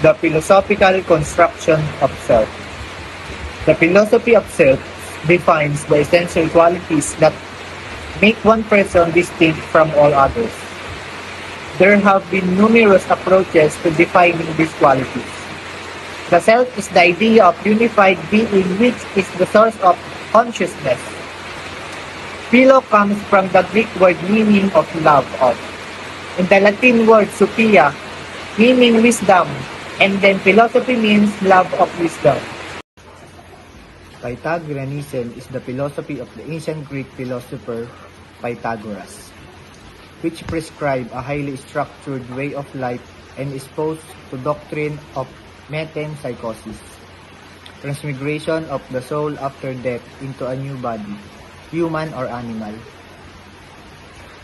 The philosophical construction of self. The philosophy of self defines the essential qualities that make one person distinct from all others. There have been numerous approaches to defining these qualities. The self is the idea of unified being which is the source of consciousness. Philo comes from the Greek word meaning of love of, and the Latin word sophia, meaning wisdom, and then philosophy means love of wisdom. Pythagoreanism is the philosophy of the ancient Greek philosopher Pythagoras, which prescribed a highly structured way of life and is opposed to doctrine of metempsychosis, transmigration of the soul after death into a new body, human or animal.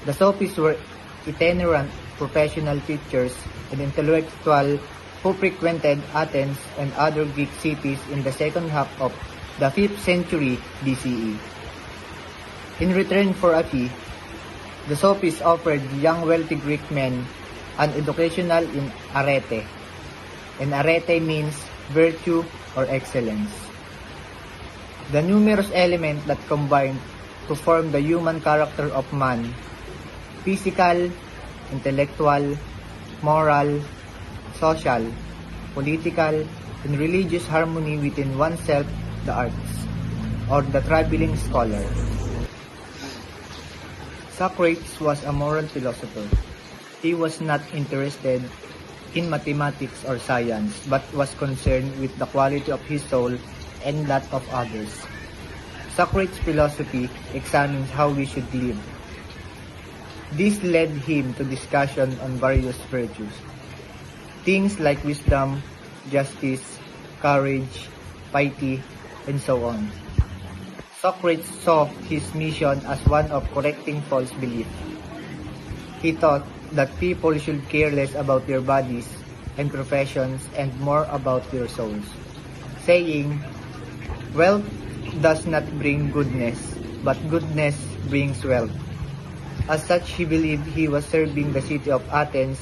The sophists were itinerant professional teachers and intellectuals who frequented Athens and other Greek cities in the second half of the 5th century BCE. In return for a fee, the sophists offered young wealthy Greek men an educational in arete, and arete means virtue or excellence. The numerous elements that combine to form the human character of man: physical, intellectual, moral, social, political, and religious harmony within oneself, the arts, or the traveling scholar. Socrates was a moral philosopher. He was not interested in mathematics or science, but was concerned with the quality of his soul and that of others. Socrates' philosophy examines how we should live. This led him to discussion on various virtues, things like wisdom, justice, courage, piety, and so on. Socrates saw his mission as one of correcting false belief. He thought that people should care less about their bodies and professions and more about their souls, saying, "Wealth does not bring goodness, but goodness brings wealth." As such, he believed he was serving the city of Athens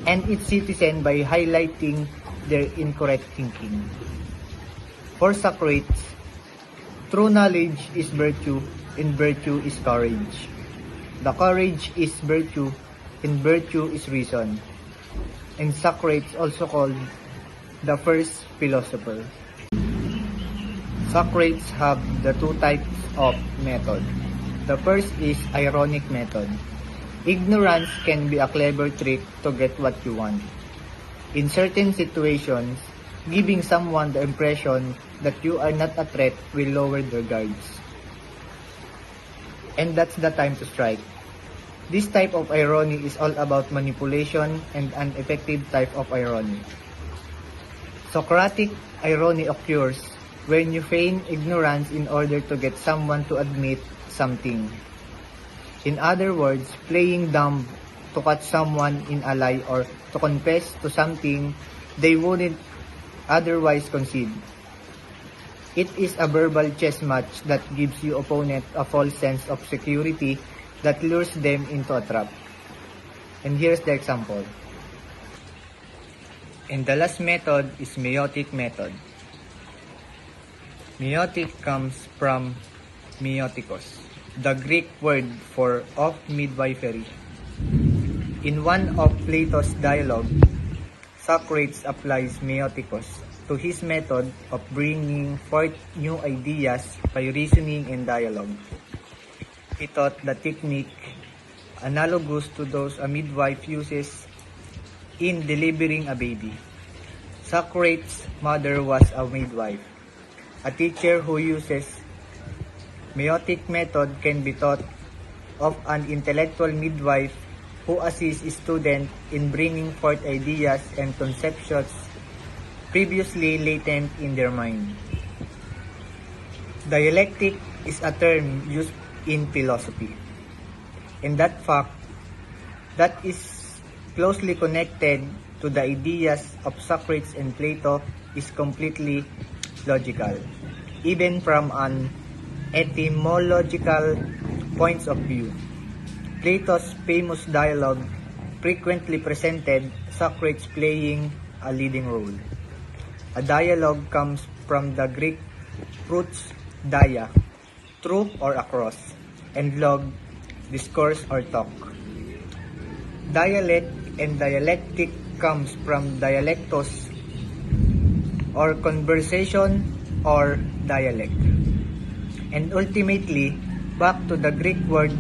and its citizens by highlighting their incorrect thinking. For Socrates, true knowledge is virtue, and virtue is courage. The courage is virtue, and virtue is reason. And Socrates also called the first philosopher. Socrates have the two types of method. The first is ironic method. Ignorance can be a clever trick to get what you want. In certain situations, giving someone the impression that you are not a threat will lower their guards. And that's the time to strike. This type of irony is all about manipulation and an effective type of irony. Socratic irony occurs when you feign ignorance in order to get someone to admit something. In other words, playing dumb to catch someone in a lie or to confess to something they wouldn't otherwise concede. It is a verbal chess match that gives your opponent a false sense of security that lures them into a trap. And here's the example. And the last method is meiotic method. Meiotic comes from meiotikos, the Greek word for of midwifery. In one of Plato's dialogue, Socrates applies meiotikos to his method of bringing forth new ideas by reasoning and dialogue. He taught the technique analogous to those a midwife uses in delivering a baby. Socrates' mother was a midwife. A teacher who uses meiotic method can be taught of an intellectual midwife who assists students in bringing forth ideas and conceptions previously latent in their mind. Dialectic is a term used in philosophy, and that fact that is closely connected to the ideas of Socrates and Plato is completely logical, even from an etymological point of view. Plato's famous dialogue frequently presented Socrates playing a leading role. A dialogue comes from the Greek roots dia, through or across, and log, discourse or talk. Dialect and dialectic comes from dialectos or conversation or dialect. And ultimately, back to the Greek word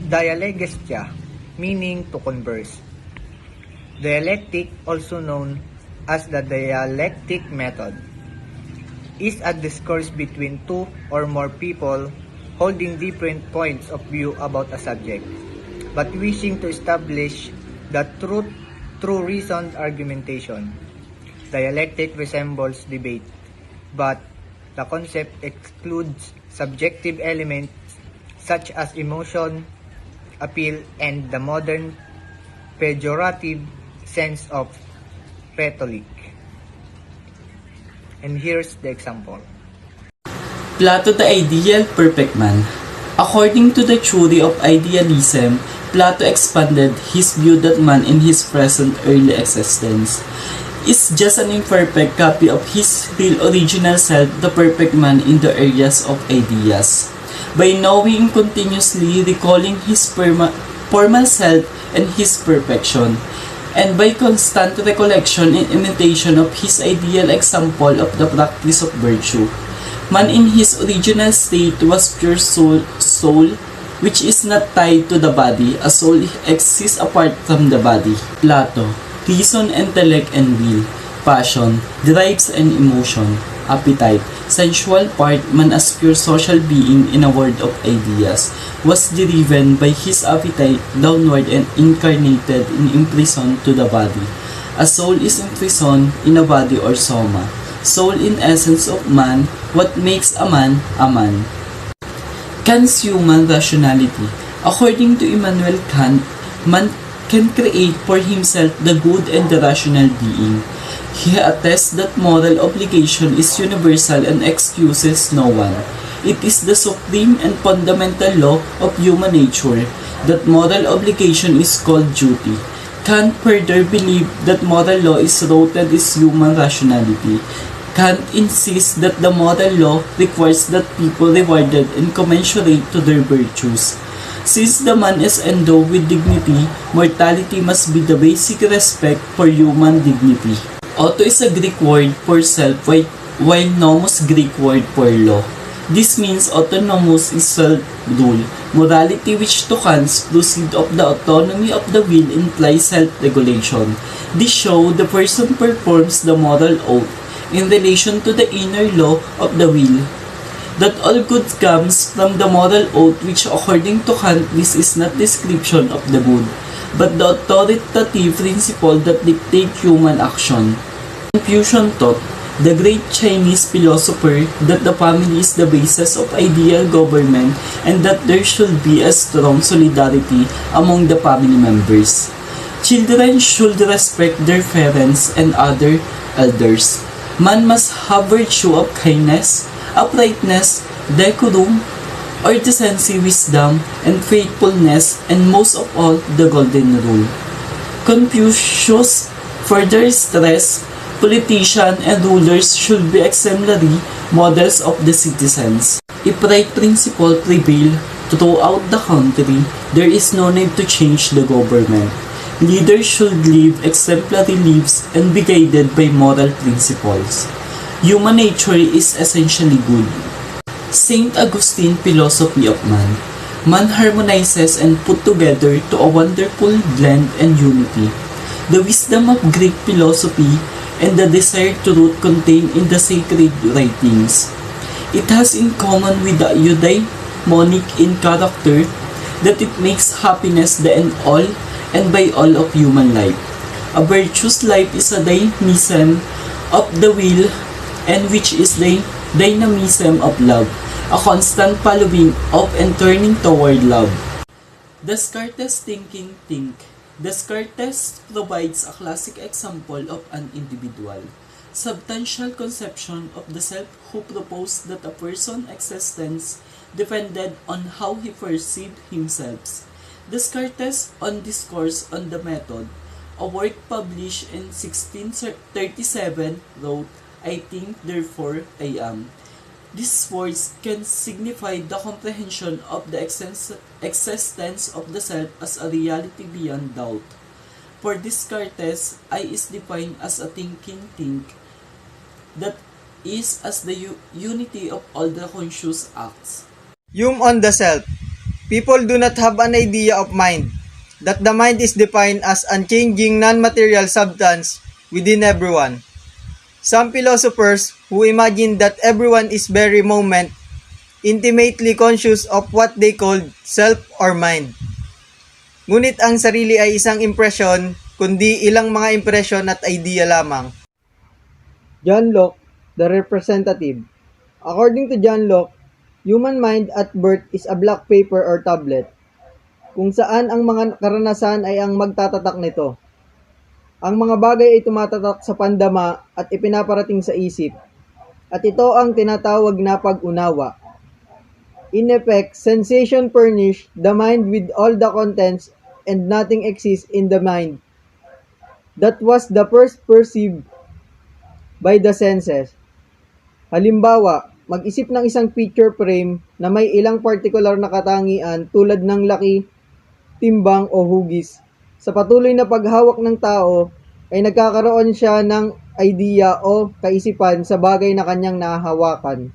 dialegestia, meaning to converse. Dialectic, also known as the dialectic method, is a discourse between two or more people holding different points of view about a subject, but wishing to establish the truth through reasoned argumentation. Dialectic resembles debate, but the concept excludes subjective elements such as emotion, appeal, and the modern pejorative sense of rhetoric. And here's the example. Plato, the ideal perfect man. According to the theory of idealism, Plato expanded his view that man in his present early existence is just an imperfect copy of his real original self, the perfect man in the areas of ideas. By knowing and continuously recalling his formal self and his perfection, and by constant recollection and imitation of his ideal example of the practice of virtue. Man in his original state was pure soul which is not tied to the body. A soul exists apart from the body. Plato, reason, intellect, and will, passion, drives and emotion, appetite, sensual part, man as pure social being in a world of ideas, was driven by his appetite downward and incarnated and imprisoned to the body. A soul is imprisoned in a body or soma. Soul in essence of man, what makes a man a man. Kant's human rationality. According to Immanuel Kant, man can create for himself the good and the rational being. He attests that moral obligation is universal and excuses no one. It is the supreme and fundamental law of human nature that moral obligation is called duty. Kant further believed that moral law is rooted in human rationality. Kant insists that the moral law requires that people rewarded and commensurate to their virtues. Since the man is endowed with dignity, mortality must be the basic respect for human dignity. Auto is a Greek word for self, while nomos Greek word for law. This means autonomous is self-rule, morality which to Kant's proceed of the autonomy of the will implies self-regulation. This shows the person performs the moral oath in relation to the inner law of the will, that all good comes from the moral oath which according to Kant this is not description of the good, but the authoritative principle that dictate human action. Confucius taught, the great Chinese philosopher, that the family is the basis of ideal government and that there should be a strong solidarity among the family members. Children should respect their parents and other elders. Man must have virtue of kindness, uprightness, decorum, or decency, wisdom, and faithfulness, and most of all, the golden rule. Confucius further stressed, politicians and rulers should be exemplary models of the citizens. If right principle prevail throughout the country, there is no need to change the government. Leaders should live exemplary lives and be guided by moral principles. Human nature is essentially good. Saint Augustine Philosophy of Man. Man harmonizes and put together to a wonderful blend and unity. The wisdom of Greek philosophy and the desired truth contained in the sacred writings. It has in common with the eudaimonic in character that it makes happiness the end all and by all of human life. A virtuous life is a dynamism of the will and which is the dynamism of love, a constant following of and turning toward love. Descartes' thinking think. Descartes provides a classic example of an individual, substantial conception of the self who proposed that a person's existence depended on how he perceived himself. Descartes, on Discourse on the Method a work published in 1637, wrote, "I think, therefore I am." These words can signify the comprehension of the existence of the self as a reality beyond doubt. For Descartes, I is defined as a thinking thing that is as the unity of all the conscious acts. Hume on the self. People do not have an idea of mind, that the mind is defined as unchanging non-material substance within everyone. Some philosophers who imagine that everyone is very moment intimately conscious of what they call self or mind. Ngunit ang sarili ay isang impresyon, kundi ilang mga impresyon at idea lamang. John Locke, the representative. According to John Locke, human mind at birth is a black paper or tablet, kung saan ang mga karanasan ay ang magtatatak nito. Ang mga bagay ay tumatatak sa pandama at ipinaparating sa isip, at ito ang tinatawag na pag-unawa. In effect, sensation furnish the mind with all the contents and nothing exists in the mind. That was the first perceived by the senses. Halimbawa, mag-isip ng isang picture frame na may ilang particular na katangian tulad ng laki, timbang o hugis. Sa patuloy na paghawak ng tao, ay nagkakaroon siya ng idea o kaisipan sa bagay na kanyang nahahawakan.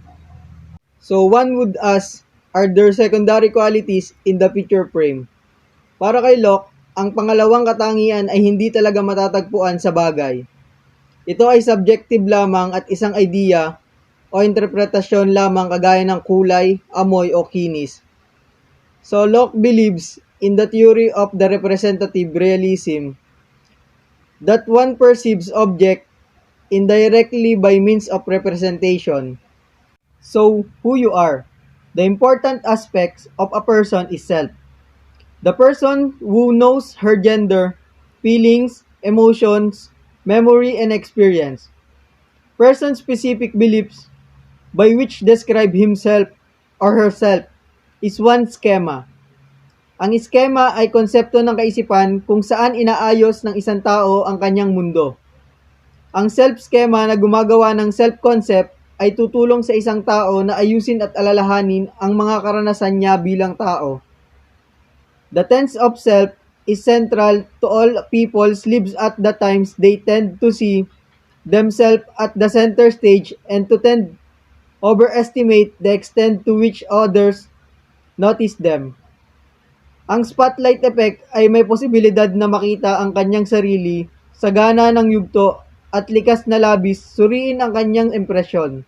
So one would ask, are there secondary qualities in the picture frame? Para kay Locke, ang pangalawang katangian ay hindi talaga matatagpuan sa bagay. Ito ay subjective lamang at isang idea o interpretasyon lamang kagaya ng kulay, amoy o kinis. So Locke believes in the theory of the representative realism that one perceives object indirectly by means of representation. So, who you are. The important aspects of a person is self. The person who knows her gender, feelings, emotions, memory, and experience. Person-specific beliefs by which describe himself or herself is one schema. Ang eskema ay konsepto ng kaisipan kung saan inaayos ng isang tao ang kanyang mundo. Ang self-schema na gumagawa ng self-concept ay tutulong sa isang tao na ayusin at alalahanin ang mga karanasan niya bilang tao. The sense of self is central to all people's lives at the times they tend to see themselves at the center stage and to tend overestimate the extent to which others notice them. Ang spotlight effect ay may posibilidad na makita ang kanyang sarili sa gana ng yugto at likas na labis suriin ang kanyang impresyon.